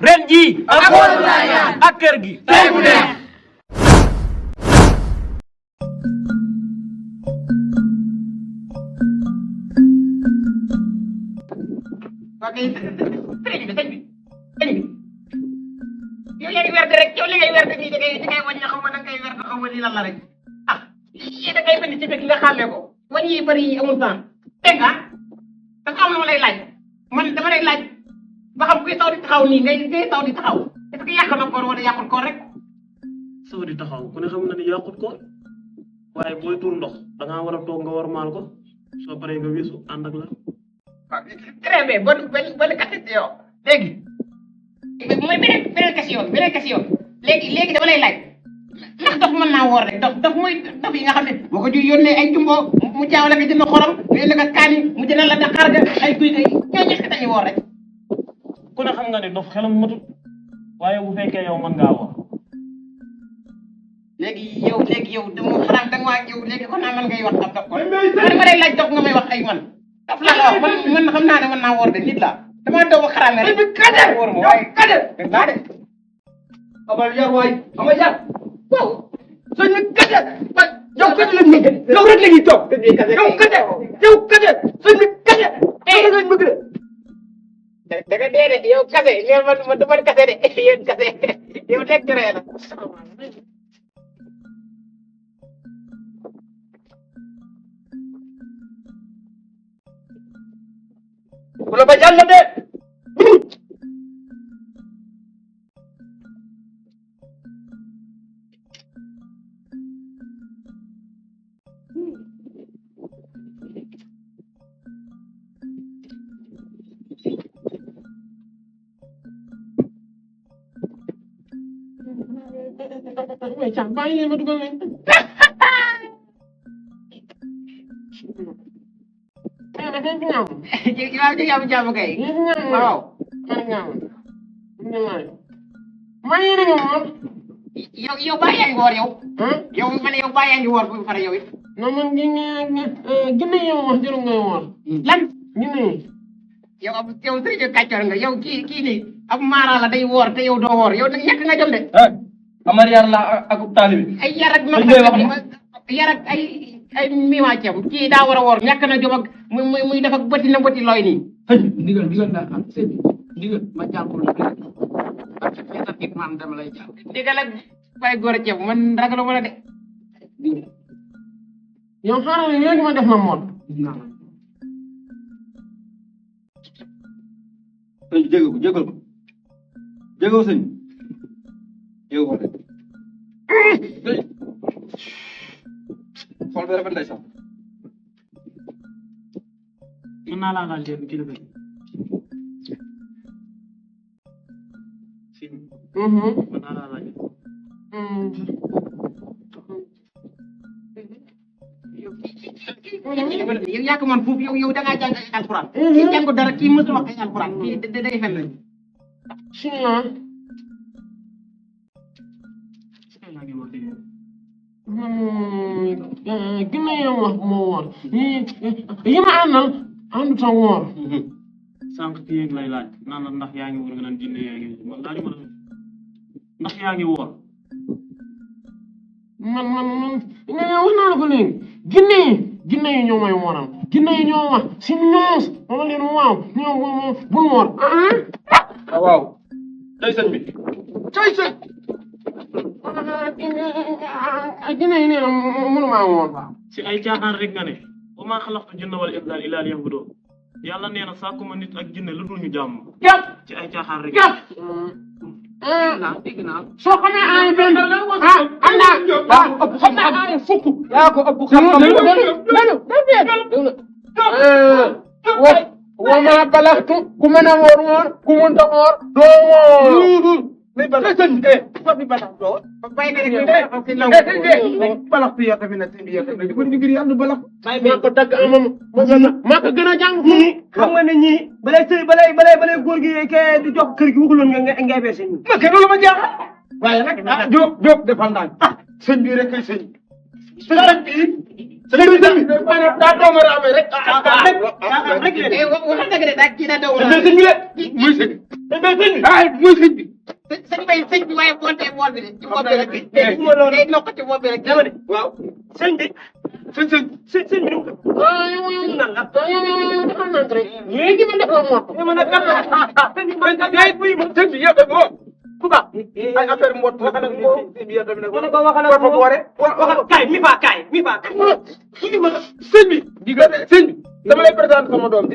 ren jii ak kër gi tey bu neex ok sëñ bi yow yaa ngi werde rek yow li ngay werde nii da ngay wàññi xaw ma da ngay werde xaw ma lii lan la rek ah yii da ngay bind ci fekk nga xàmmee ko wàññi yi bëri yi amul temps dégg nga dafa am lu ma lay laaj man dama lay laaj ba xam kuy taw di taxaw nii ngay taw di taxaw est-ce que yàq na koor wala yàqul koor rek. soo di taxaw ku ne xam na ni yàqut ko waaye booy tuur ndox da ngaa war a toog nga war maal ko soo paree nga wisu ànd ak la. waaw très bien bonne question léegi mooy beneen question léegi dama lay laaj ndax dof mën naa woor rek dof mooy dof yi nga xam ne boo ko ju yónnee ay jumbo mu jaawale nga jënd xorom mu yónnee nga kaani mu jëndal la daqaar ga ay guy ga ñooñu est-ce que dañuy woor rek. ku ne xam nga ni dof xelam matut waaye bu fekkee yow mën ngaa woor. léegi yow dama xaraam da nga waa yow léegi kon naa mën ngay wax dof ko man ma lay laaj dof nga may wax ay man dof la nga wax man xam naa ne mën naa woor de nit la dama doog a xaraame rek woor ma waaye naa de amal yar waay amal yar waaw sëñ bi kese yow kese lañ bëgg yow rek la ñuy toog yow kese sëñ bi kese lañ bëgg de da nga dee de yow kase mais man du man kase de yéen kase yow lekk ree la bu la ba jàll de mais càmm bàyyi leen ma dugal leen. waaw ci jàmm kay waaw yow baa yaa ngi woor yow ma ne yow baa yaa ngi woor bu fara yow it non man ginne yow wax jëru ngay woor lan ginne yow sëriñ kàccoor nga yow kii nii ab maara la day woor te yow doo woor yow nag ñàkk nga jom de amar yar la ak taalibi ay yar ak yar ak ay miwaacam kii daa war a woor ñàkk na jom ak muy def ak bëti na bëti looy nii sëñ ndigal nga am sëñ ndigal ma jàngul la ak feetar gi man dama lay jàng ndigal ak bay góor a ceeb man ragalu ma la de yow xaaral léegi ma def la moot sëñ jégal ko sëñ jégal ko de xool bi rafet ndeysaan mën naa laa laal teen kilifa si mën naa laa laal yow yaa ko man foofu yow da ngaa jàng ay alxuraan kii jàngu dara kii mësul wax ay alxuraan kii day fen rek sinon ginne yow wax bu ma woor yi ma àndal àndu ta woor sànq ki yéeg lay laaj naan la ndax yaa ngi woor nga naan ginne yaa ngi woor laaju ma ndax yaa ngi woor man wax naa la ko léegi ginne yi ñoo may wooral ginne yi ñoo wax si ñoos ma leen waaw ñoo bul woor waaw day sëñ bi coy sëñ ginne yi nee na mënumaa woor si ay caaxaan rek nga ne wa maa xalaqtu jinna wal insa illaa liya'buduun yàlla nee na sàkkuma nit ak jinne lu dul ñu jàmm ci ay caaxaan rek dégg naa soo xamee ay benn am naa xam naa ay fukk yaa ko ëpp xam-xam wa maa balaxtu ku mën a woor ku mënta woor doo woor mais balax sëñ bi balax doo bay na rek balax bi yàq fi na sëñ bi yàq na ko ngir yàlla balax maa ko dagg amam maa ko gën a jàng xam nga ne ñii balay góor gi ke di jox kër gi waxuloon nga ngay bees ñi ma ke loolu ma jaaxal waaye nag Diop defal ndànk sëñ bi rek kay sëñ bi sëñ bi daa dooma raame rek wax dëgg de daa kii daa daw sëñ bi de muy sëñ bi muy sëñ bi sëñ bi waaye bool bi de ci bopp bi rek day nokk ci bopp bi rek dama ne waaw sëñ bi sëñ bi yow nan la yow defal naa rek léegi ma defal moo ko man nag sëñ bi man yaay buy sëñ bi yow tamit moom ku baax ay affaire mbot waxal ak moom sëñ bi yow tamit nag waxal ak moom waxal kaay mi fa kaay sëñ bi dama lay présenté sama doom